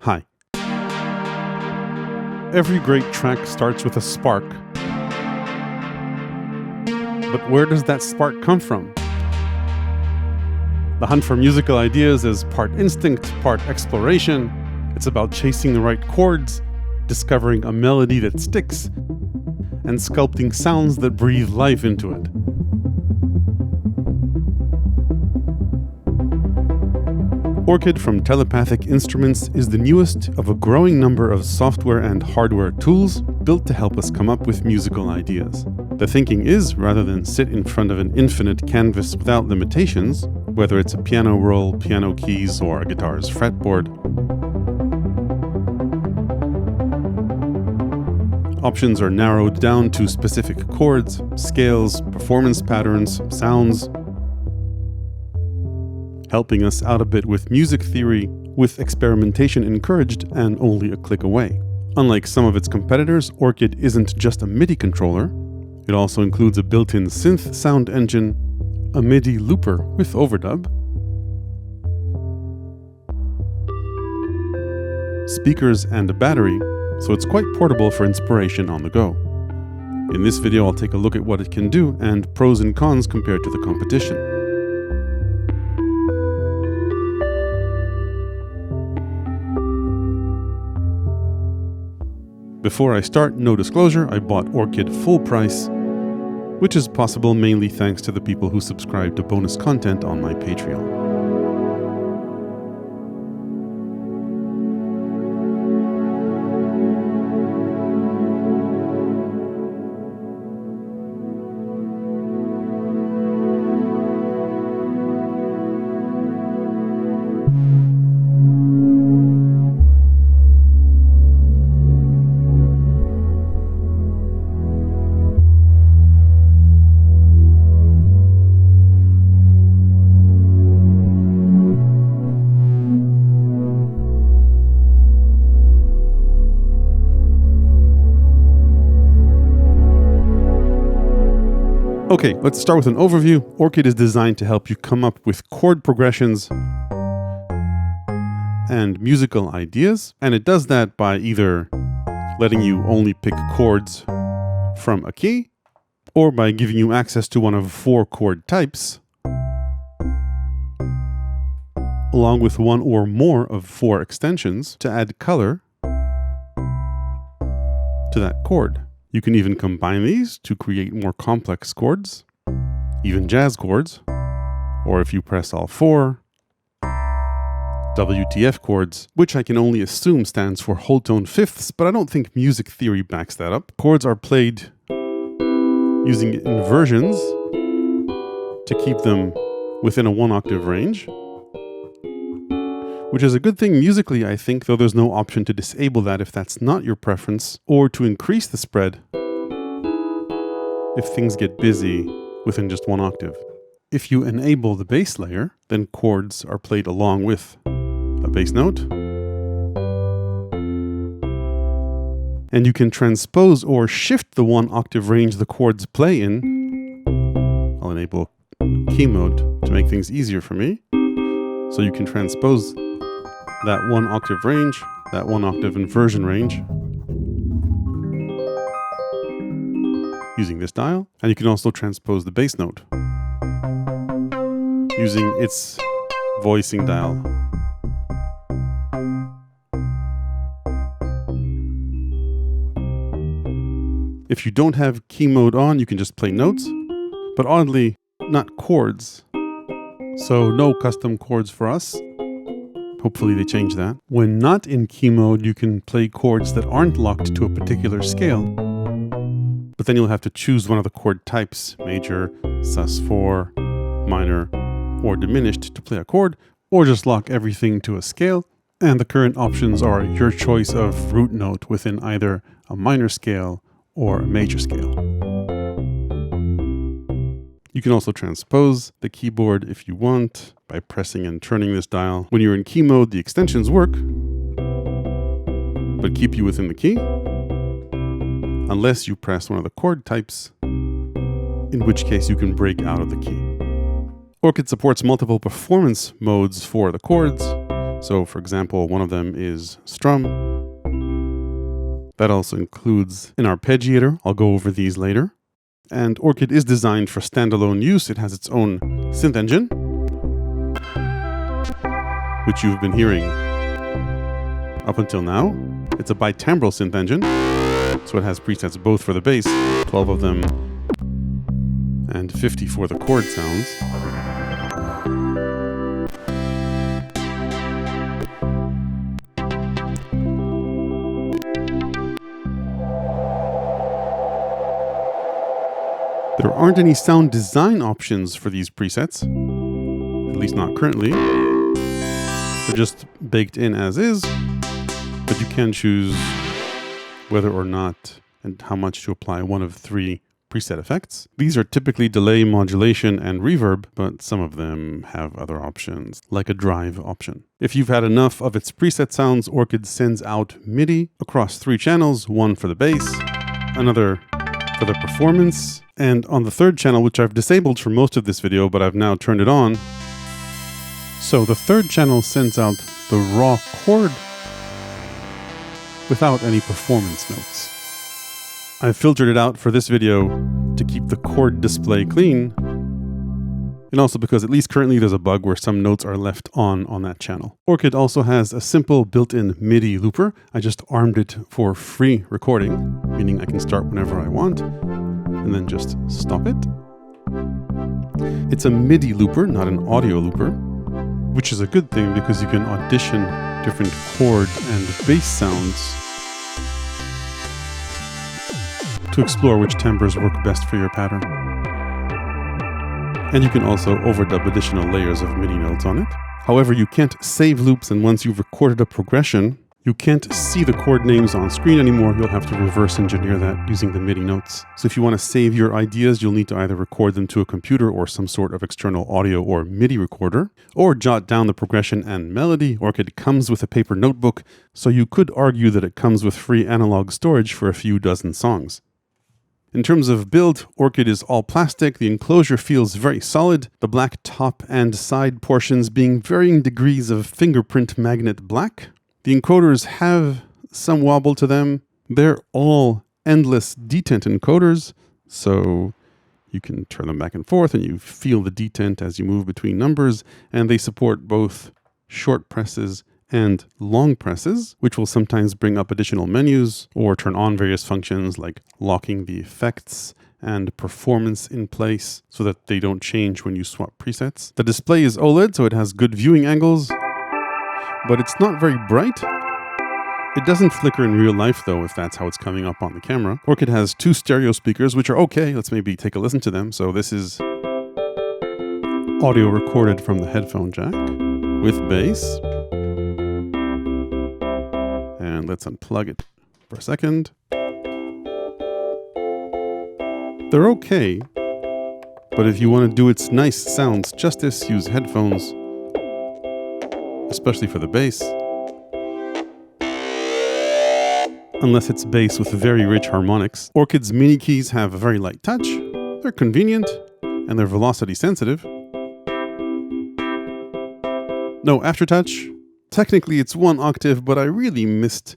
Hi. Every great track starts with a spark. But where does that spark come from? The hunt for musical ideas is part instinct, part exploration. It's about chasing the right chords, discovering a melody that sticks, and sculpting sounds that breathe life into it. ORCHID from Telepathic Instruments is the newest of a growing number of software and hardware tools built to help us come up with musical ideas. The thinking is, rather than sit in front of an infinite canvas without limitations, whether it's a piano roll, piano keys, or a guitar's fretboard, options are narrowed down to specific chords, scales, performance patterns, sounds, helping us out a bit with music theory, with experimentation encouraged and only a click away. Unlike some of its competitors, ORCHID isn't just a MIDI controller. It also includes a built-in synth sound engine, a MIDI looper with overdub, speakers and a battery, so it's quite portable for inspiration on the go. In this video, I'll take a look at what it can do and pros and cons compared to the competition. Before I start, no disclosure, I bought ORCHID full price, which is possible mainly thanks to the people who subscribe to bonus content on my Patreon. Okay, let's start with an overview. ORCHID is designed to help you come up with chord progressions and musical ideas, and it does that by either letting you only pick chords from a key, or by giving you access to one of 4 chord types, along with one or more of 4 extensions to add color to that chord. You can even combine these to create more complex chords, even jazz chords, or if you press all 4, WTF chords, which I can only assume stands for whole tone fifths, but I don't think music theory backs that up. Chords are played using inversions to keep them within a 1-octave range, which is a good thing musically, I think, though there's no option to disable that if that's not your preference, or to increase the spread if things get busy within just 1 octave. If you enable the bass layer, then chords are played along with a bass note, and you can transpose or shift the 1-octave range the chords play in. I'll enable key mode to make things easier for me. So you can transpose that 1-octave range, that 1-octave inversion range, using this dial. And you can also transpose the bass note using its voicing dial. If you don't have key mode on, you can just play notes, but oddly, not chords. So no custom chords for us. Hopefully they change that. When not in key mode, you can play chords that aren't locked to a particular scale, but then you'll have to choose one of the chord types, major, sus4, minor, or diminished to play a chord, or just lock everything to a scale. And the current options are your choice of root note within either a minor scale or a major scale. You can also transpose the keyboard if you want by pressing and turning this dial. When you're in key mode, the extensions work, but keep you within the key, unless you press one of the chord types, in which case you can break out of the key. ORCHID supports multiple performance modes for the chords, So for example, one of them is strum. That also includes an arpeggiator. I'll go over these later. And ORCHID is designed for standalone use. It has its own synth engine, which you've been hearing up until now. It's a bitimbral synth engine, so it has presets both for the bass, 12 of them, and 50 for the chord sounds. There aren't any sound design options for these presets, at least not currently. They're just baked in as is, but you can choose whether or not and how much to apply one of 3 preset effects. These are typically delay, modulation, and reverb, but some of them have other options, like a drive option. If you've had enough of its preset sounds, ORCHID sends out MIDI across 3 channels, one for the bass, another for the performance, and on the 3rd channel, which I've disabled for most of this video, but I've now turned it on. So the 3rd channel sends out the raw chord without any performance notes. I've filtered it out for this video to keep the chord display clean, and also because at least currently there's a bug where some notes are left on that channel. ORCHID also has a simple built-in MIDI looper. I just armed it for free recording, meaning I can start whenever I want, and then just stop it. It's a MIDI looper, not an audio looper, which is a good thing because you can audition different chord and bass sounds to explore which timbres work best for your pattern. And you can also overdub additional layers of MIDI notes on it. However, you can't save loops, and once you've recorded a progression, you can't see the chord names on screen anymore. You'll have to reverse engineer that using the MIDI notes. So if you want to save your ideas, you'll need to either record them to a computer or some sort of external audio or MIDI recorder, or jot down the progression and melody. ORCHID comes with a paper notebook, so you could argue that it comes with free analog storage for a few dozen songs. In terms of build, ORCHID is all plastic. The enclosure feels very solid, the black top and side portions being varying degrees of fingerprint magnet black. The encoders have some wobble to them. They're all endless detent encoders, so you can turn them back and forth and you feel the detent as you move between numbers, and they support both short presses and long presses, which will sometimes bring up additional menus or turn on various functions like locking the effects and performance in place so that they don't change when you swap presets. The display is OLED, so it has good viewing angles, but it's not very bright. It doesn't flicker in real life though, if that's how it's coming up on the camera. ORCHID has 2 stereo speakers, which are okay. Let's maybe take a listen to them. So this is audio recorded from the headphone jack with bass. And let's unplug it for a second. They're okay, but if you want to do its nice sounds justice, use headphones, especially for the bass. Unless it's bass with very rich harmonics. ORCHID's mini keys have a very light touch, they're convenient, and they're velocity sensitive. No aftertouch. Technically it's 1 octave, but I really missed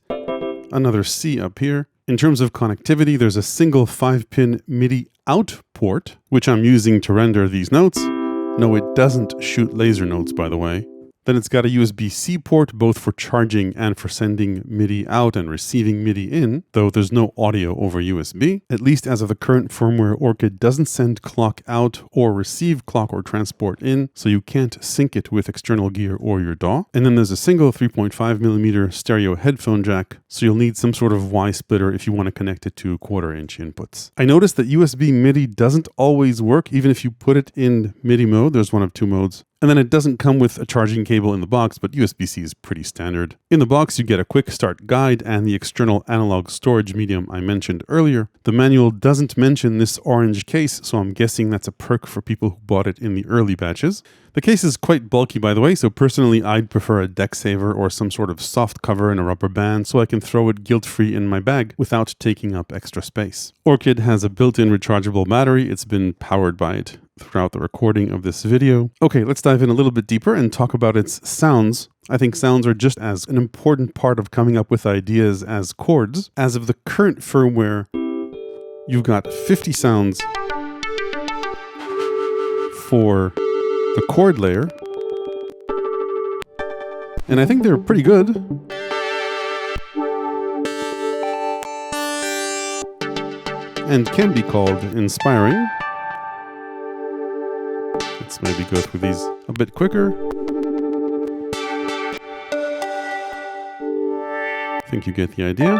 another C up here. In terms of connectivity, there's a single 5-pin MIDI out port, which I'm using to render these notes. No, it doesn't shoot laser notes, by the way. Then it's got a USB-C port, both for charging and for sending MIDI out and receiving MIDI in, though there's no audio over USB. At least as of the current firmware, ORCHID doesn't send clock out or receive clock or transport in, so you can't sync it with external gear or your DAW. And then there's a single 3.5mm stereo headphone jack, so you'll need some sort of Y splitter if you want to connect it to 1/4-inch inputs. I noticed that USB MIDI doesn't always work, even if you put it in MIDI mode. There's one of 2 modes. And then it doesn't come with a charging cable in the box, but USB-C is pretty standard. In the box, you get a quick start guide and the external analog storage medium I mentioned earlier. The manual doesn't mention this orange case, so I'm guessing that's a perk for people who bought it in the early batches. The case is quite bulky, by the way, so personally I'd prefer a deck saver or some sort of soft cover and a rubber band so I can throw it guilt-free in my bag without taking up extra space. ORCHID has a built-in rechargeable battery. It's been powered by it throughout the recording of this video. Okay, let's dive in a little bit deeper and talk about its sounds. I think sounds are just as an important part of coming up with ideas as chords. As of the current firmware, you've got 50 sounds for the chord layer, and I think they're pretty good. And can be called inspiring. Let's maybe go through these a bit quicker. I think you get the idea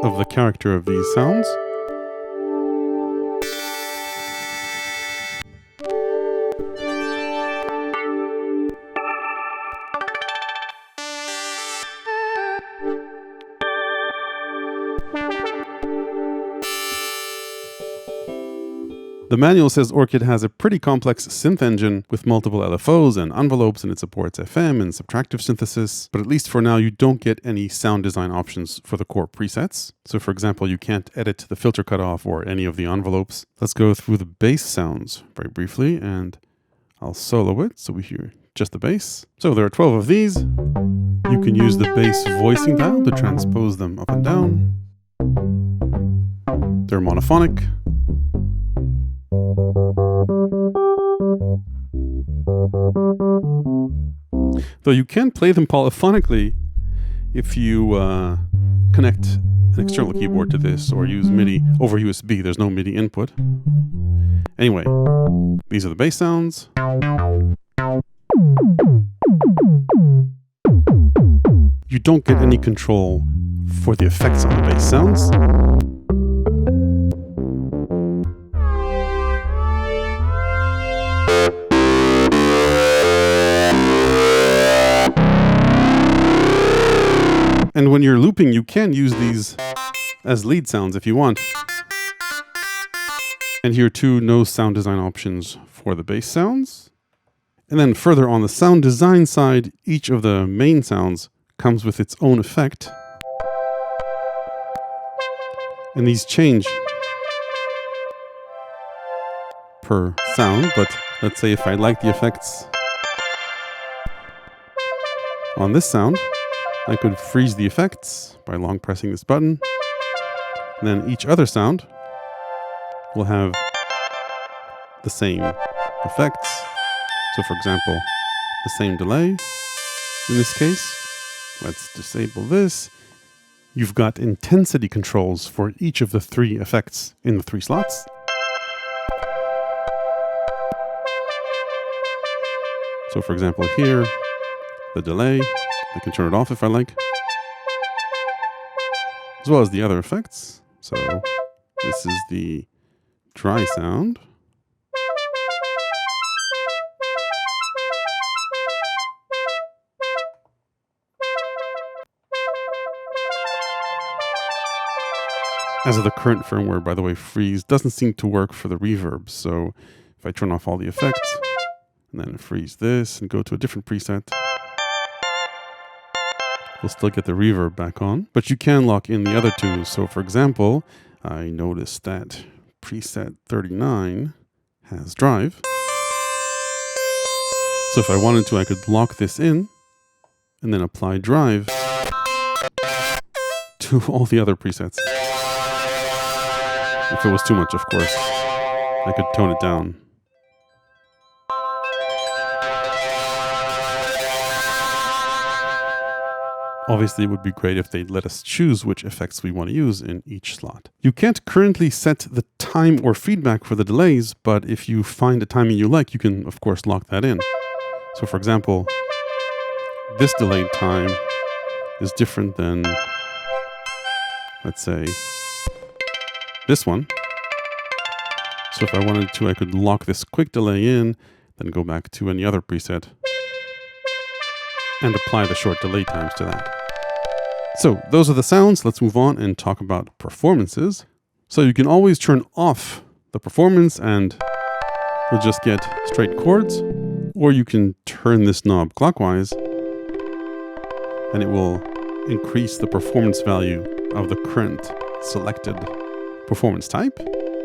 of the character of these sounds. The manual says ORCHID has a pretty complex synth engine with multiple LFOs and envelopes, and it supports FM and subtractive synthesis, but at least for now you don't get any sound design options for the core presets. So for example, you can't edit the filter cutoff or any of the envelopes. Let's go through the bass sounds very briefly, and I'll solo it so we hear just the bass. So there are 12 of these. You can use the bass voicing dial to transpose them up and down. They're monophonic. Though you can play them polyphonically if you connect an external keyboard to this or use MIDI over USB. There's no MIDI input. Anyway, these are the bass sounds. You don't get any control for the effects on the bass sounds. And when you're looping, you can use these as lead sounds if you want. And here too, no sound design options for the bass sounds. And then further on the sound design side, each of the main sounds comes with its own effect. And these change per sound, but let's say if I like the effects on this sound, I could freeze the effects by long pressing this button. And then each other sound will have the same effects. So for example, the same delay in this case. Let's disable this. You've got intensity controls for each of the 3 effects in the 3 slots. So for example here, the delay, I can turn it off if I like, as well as the other effects. So this is the dry sound. As of the current firmware, by the way, freeze doesn't seem to work for the reverb. So if I turn off all the effects and then freeze this and go to a different preset, we'll still get the reverb back on, but you can lock in the other 2. So for example, I noticed that preset 39 has drive. So if I wanted to, I could lock this in and then apply drive to all the other presets. If it was too much, of course, I could tone it down. Obviously, it would be great if they'd let us choose which effects we want to use in each slot. You can't currently set the time or feedback for the delays, but if you find a timing you like, you can, of course, lock that in. So for example, this delayed time is different than, let's say, this one. So if I wanted to, I could lock this quick delay in, then go back to any other preset and apply the short delay times to that. So those are the sounds. Let's move on and talk about performances. So you can always turn off the performance and you'll just get straight chords, or you can turn this knob clockwise and it will increase the performance value of the current selected performance type,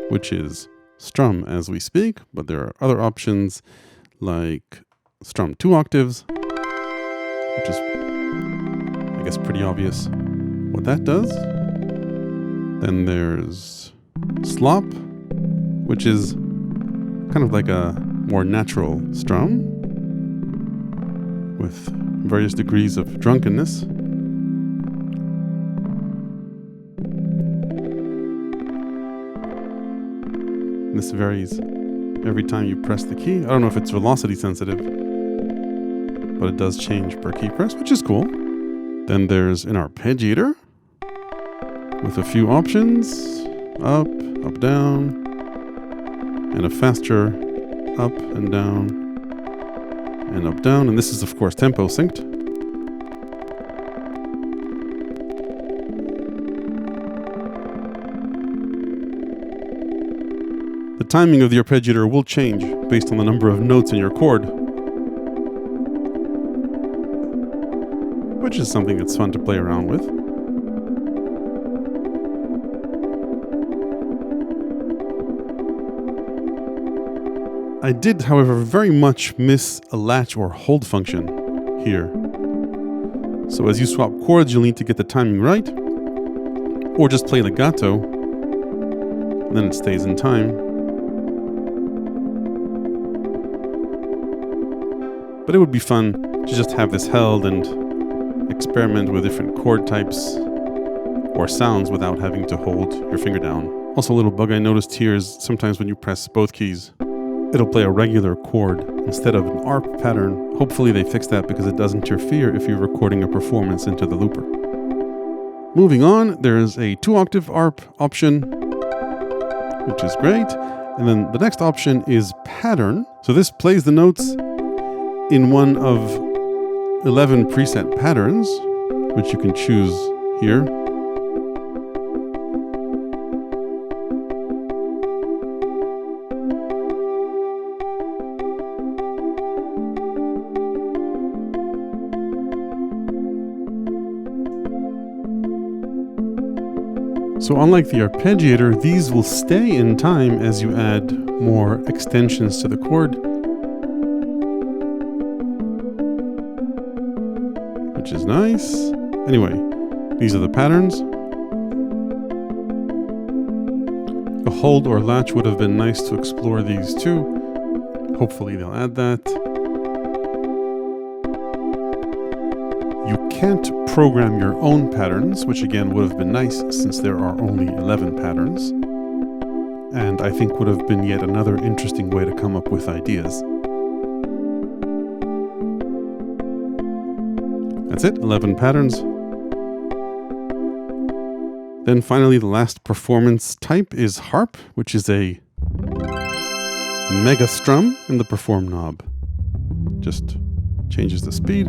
which is strum as we speak, but there are other options like strum 2 octaves, which is, I guess, pretty obvious what that does. Then there's slop, which is kind of like a more natural strum with various degrees of drunkenness. This varies every time you press the key. I don't know if it's velocity sensitive, but it does change per key press, which is cool. Then there's an arpeggiator with a few options, up, up, down, and a faster up and down, and up, down. And this is, of course, tempo synced. The timing of the arpeggiator will change based on the number of notes in your chord, which is something that's fun to play around with. I did, however, very much miss a latch or hold function here. So as you swap chords, you'll need to get the timing right, or just play legato, and then it stays in time. But it would be fun to just have this held and experiment with different chord types or sounds without having to hold your finger down. Also, a little bug I noticed here is sometimes when you press both keys, it'll play a regular chord instead of an ARP pattern. Hopefully they fix that because it does interfere if you're recording a performance into the looper. Moving on, there is a 2-octave ARP option, which is great. And then the next option is pattern. So this plays the notes in one of 11 preset patterns, which you can choose here. So unlike the arpeggiator, these will stay in time as you add more extensions to the chord, which is nice. Anyway, these are the patterns. A hold or latch would have been nice to explore these too. Hopefully they'll add that. You can't program your own patterns, which again would have been nice since there are only 11 patterns. And I think would have been yet another interesting way to come up with ideas. That's it, 11 patterns. Then finally, the last performance type is harp, which is a mega strum in the perform knob. Just changes the speed.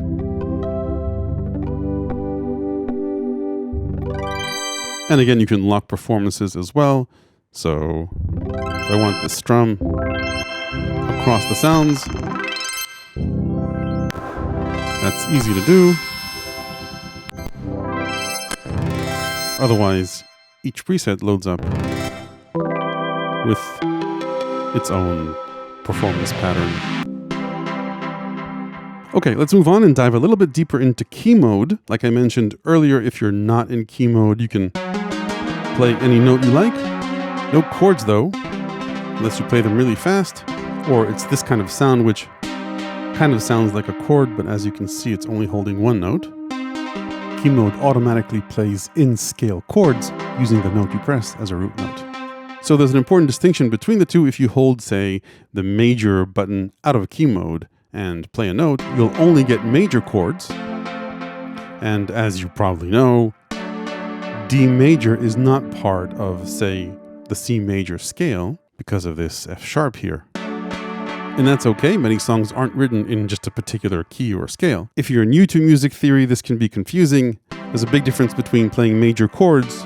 And again, you can lock performances as well. So if I want the strum across the sounds, that's easy to do. Otherwise, each preset loads up with its own performance pattern. Okay, let's move on and dive a little bit deeper into key mode. Like I mentioned earlier, if you're not in key mode, you can play any note you like. No chords though, unless you play them really fast, or it's this kind of sound which kind of sounds like a chord, but as you can see, it's only holding one note. Key mode automatically plays in scale chords using the note you press as a root note. So there's an important distinction between the two. If you hold, say, the major button out of key mode and play a note, you'll only get major chords. And as you probably know, D major is not part of, say, the C major scale because of this F sharp here. And that's okay, many songs aren't written in just a particular key or scale. If you're new to music theory, this can be confusing. There's a big difference between playing major chords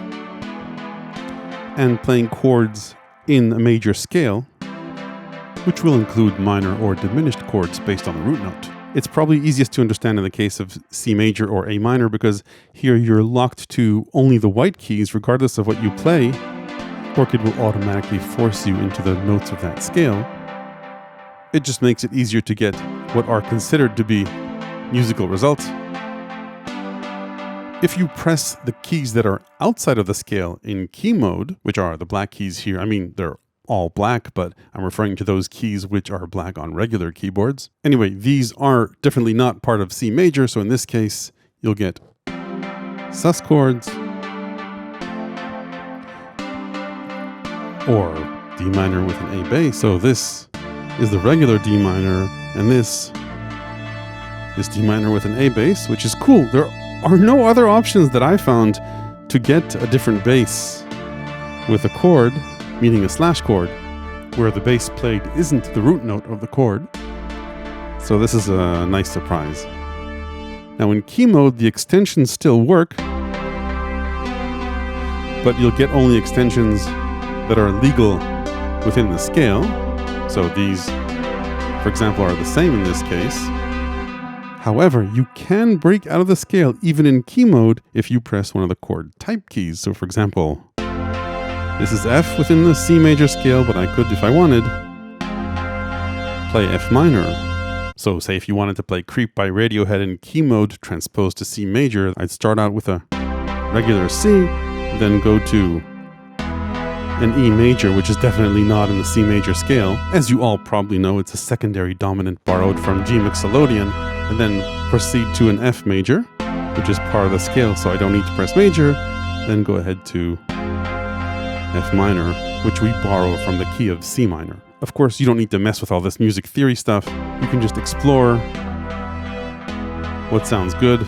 and playing chords in a major scale, which will include minor or diminished chords based on the root note. It's probably easiest to understand in the case of C major or A minor because here you're locked to only the white keys regardless of what you play. ORCHID will automatically force you into the notes of that scale. It just makes it easier to get what are considered to be musical results If you press the keys that are outside of the scale in key mode, which are the black keys here, I mean, they're all black, but I'm referring to those keys which are black on regular keyboards. Anyway, these are definitely not part of C major, so in this case, you'll get sus chords, or D minor with an A bass. So this is the regular D minor, and this is D minor with an A bass, which is cool. There are no other options that I found to get a different bass with a chord, meaning a slash chord, where the bass played isn't the root note of the chord. So this is a nice surprise. Now in key mode, the extensions still work, but you'll get only extensions that are legal within the scale. So these, for example, are the same in this case. However, you can break out of the scale even in key mode if you press one of the chord type keys. So for example, this is F within the C major scale, but I could, if I wanted, play F minor. So say if you wanted to play Creep by Radiohead in key mode transposed to C major, I'd start out with a regular C, then go to an E major, which is definitely not in the C major scale. As you all probably know, it's a secondary dominant borrowed from G Mixolydian, and then proceed to an F major, which is part of the scale, so I don't need to press major. Then go ahead to F minor, which we borrow from the key of C minor. Of course, you don't need to mess with all this music theory stuff. You can just explore what sounds good.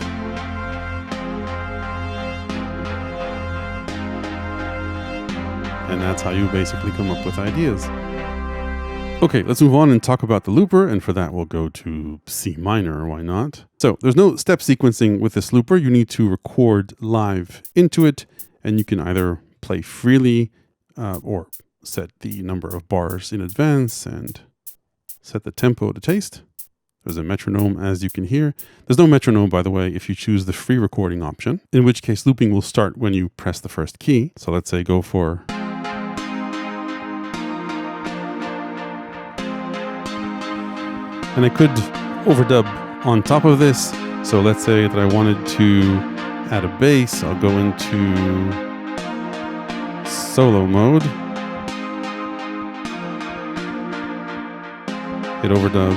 And that's how you basically come up with ideas. Okay, let's move on and talk about the looper, and for that we'll go to C minor, why not? So there's no step sequencing with this looper. You need to record live into it, and you can either play freely or set the number of bars in advance and set the tempo to taste. There's a metronome, as you can hear. There's no metronome, by the way, if you choose the free recording option, in which case looping will start when you press the first key. So let's say go for... And I could overdub on top of this. So let's say that I wanted to add a bass. I'll go into solo mode. Hit overdub,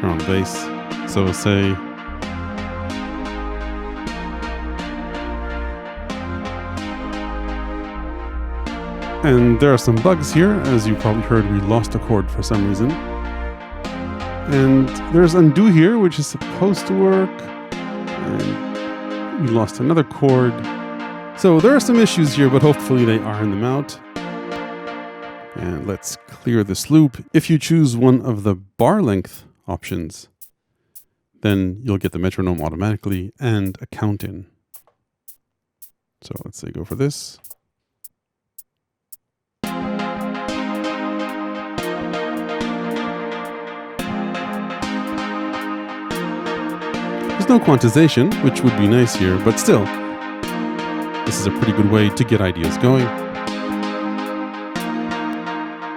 turn on the bass. So say and there are some bugs here. As you probably heard, we lost a chord for some reason. And there's undo here, which is supposed to work. And we lost another chord. So there are some issues here, but hopefully they iron them out. And let's clear this loop. If you choose one of the bar length options, then you'll get the metronome automatically and a count in. So let's say go for this. There's no quantization, which would be nice here, but still, this is a pretty good way to get ideas going.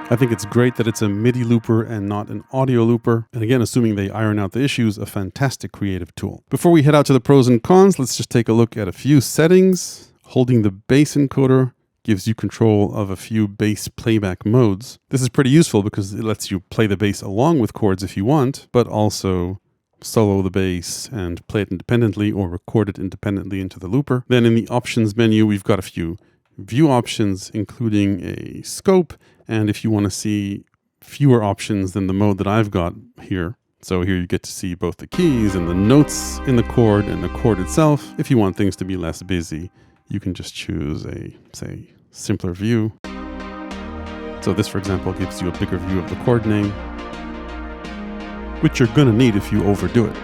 I think it's great that it's a MIDI looper and not an audio looper. And again, assuming they iron out the issues, a fantastic creative tool. Before we head out to the pros and cons, let's just take a look at a few settings. Holding the bass encoder gives you control of a few bass playback modes. This is pretty useful because it lets you play the bass along with chords if you want, but also solo the bass and play it independently or record it independently into the looper. Then in the options menu, we've got a few view options, including a scope. And if you want to see fewer options than the mode that I've got here. So here you get to see both the keys and the notes in the chord and the chord itself. If you want things to be less busy, you can just choose a, say, simpler view. So this, for example, gives you a bigger view of the chord name, which you're gonna need if you overdo it.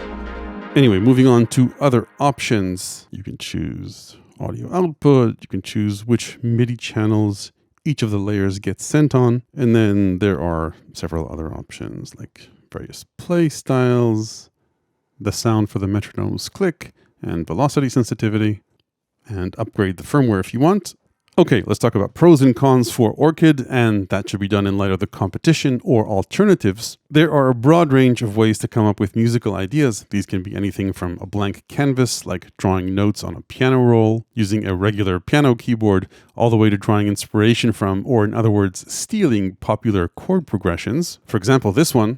Anyway, moving on to other options. You can choose audio output, you can choose which MIDI channels each of the layers gets sent on, and then there are several other options like various play styles, the sound for the metronome's click, and velocity sensitivity, and upgrade the firmware if you want. Okay, let's talk about pros and cons for ORCHID, and that should be done in light of the competition or alternatives. There are a broad range of ways to come up with musical ideas. These can be anything from a blank canvas, like drawing notes on a piano roll, using a regular piano keyboard, all the way to drawing inspiration from, or in other words, stealing popular chord progressions. For example, this one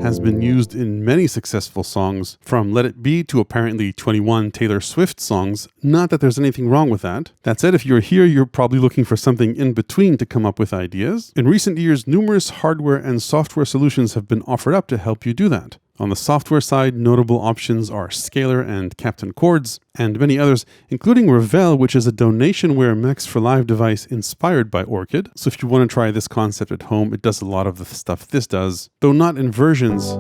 has been used in many successful songs, from Let It Be to apparently 21 Taylor Swift songs. Not that there's anything wrong with that. That said, if you're here, you're probably looking for something in between to come up with ideas. In recent years, numerous hardware and software solutions have been offered up to help you do that. On the software side, notable options are Scalar and Captain Chords, and many others, including Ravel, which is a Donationware Max for Live device inspired by ORCHID. So if you want to try this concept at home, it does a lot of the stuff this does, though not in versions,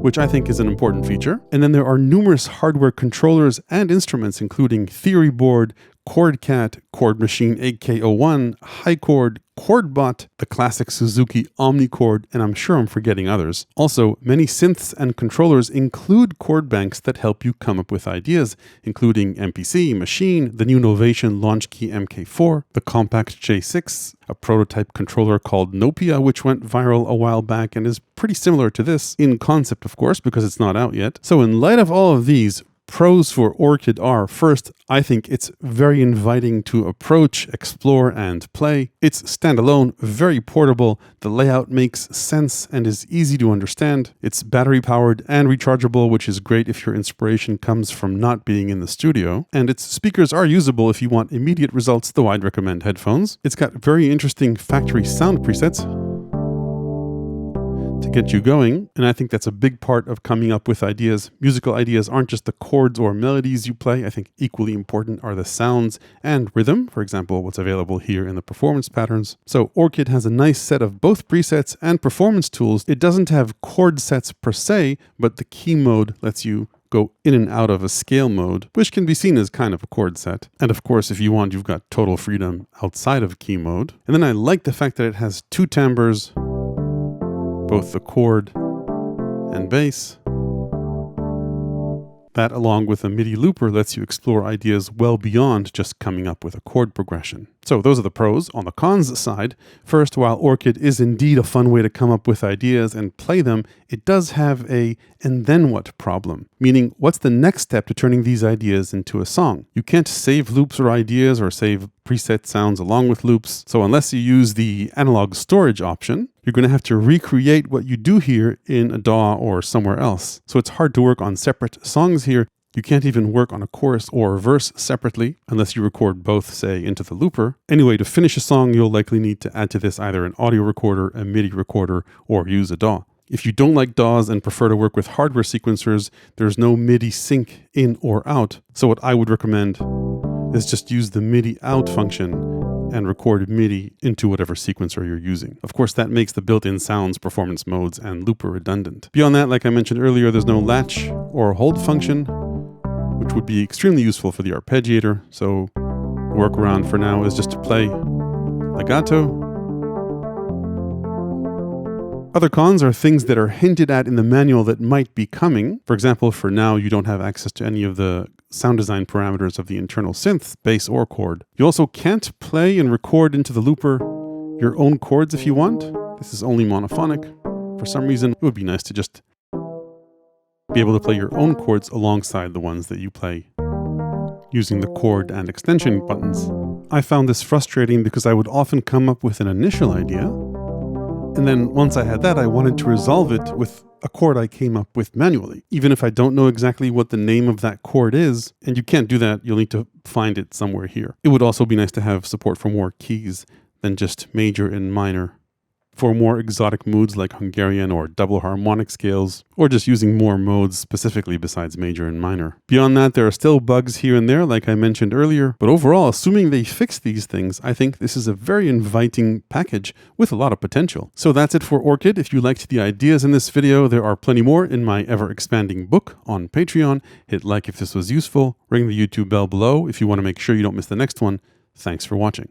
which I think is an important feature. And then there are numerous hardware controllers and instruments, including Theory Board, ChordCat, Chord Machine 8K01, HiChord, ChordBot, the classic Suzuki Omnichord, and I'm sure I'm forgetting others. Also, many synths and controllers include chord banks that help you come up with ideas, including MPC, Machine, the new Novation Launchkey MK4, the Compact J6, a prototype controller called Nopia, which went viral a while back and is pretty similar to this, in concept of course, because it's not out yet. So in light of all of these, pros for ORCHID are, first, I think it's very inviting to approach, explore, and play. It's standalone, very portable, the layout makes sense and is easy to understand. It's battery powered and rechargeable, which is great if your inspiration comes from not being in the studio. And its speakers are usable if you want immediate results, though I'd recommend headphones. It's got very interesting factory sound presets to get you going, and I think that's a big part of coming up with ideas. Musical ideas aren't just the chords or melodies you play. I think equally important are the sounds and rhythm, for example, what's available here in the performance patterns. So ORCHID has a nice set of both presets and performance tools. It doesn't have chord sets per se, but the key mode lets you go in and out of a scale mode, which can be seen as kind of a chord set. And of course, if you want, you've got total freedom outside of key mode. And then I like the fact that it has two timbres, both the chord and bass. That, along with a MIDI looper, lets you explore ideas well beyond just coming up with a chord progression. So those are the pros. On the cons side, first, while ORCHID is indeed a fun way to come up with ideas and play them, it does have a and then what problem, meaning what's the next step to turning these ideas into a song? You can't save loops or ideas or save preset sounds along with loops. So unless you use the analog storage option, you're going to have to recreate what you do here in a DAW or somewhere else. So it's hard to work on separate songs here. You can't even work on a chorus or verse separately unless you record both, say, into the looper. Anyway, to finish a song, you'll likely need to add to this either an audio recorder, a MIDI recorder, or use a DAW. If you don't like DAWs and prefer to work with hardware sequencers, there's no MIDI sync in or out. So what I would recommend is just use the MIDI out function and record MIDI into whatever sequencer you're using. Of course, that makes the built-in sounds, performance modes, and looper redundant. Beyond that, like I mentioned earlier, there's no latch or hold function, which would be extremely useful for the arpeggiator. So the workaround for now is just to play legato. Other cons are things that are hinted at in the manual that might be coming. For example, for now, you don't have access to any of the sound design parameters of the internal synth, bass or chord. You also can't play and record into the looper your own chords if you want. This is only monophonic. For some reason, it would be nice to just be able to play your own chords alongside the ones that you play using the chord and extension buttons. I found this frustrating because I would often come up with an initial idea, and then once I had that, I wanted to resolve it with a chord I came up with manually, even if I don't know exactly what the name of that chord is. And you can't do that. You'll need to find it somewhere here. It would also be nice to have support for more keys than just major and minor, for more exotic moods like Hungarian or double harmonic scales, or just using more modes specifically besides major and minor. Beyond that, there are still bugs here and there, like I mentioned earlier, but overall, assuming they fix these things, I think this is a very inviting package with a lot of potential. So that's it for ORCHID. If you liked the ideas in this video, there are plenty more in my ever-expanding book on Patreon. Hit like if this was useful, ring the YouTube bell below if you want to make sure you don't miss the next one. Thanks for watching.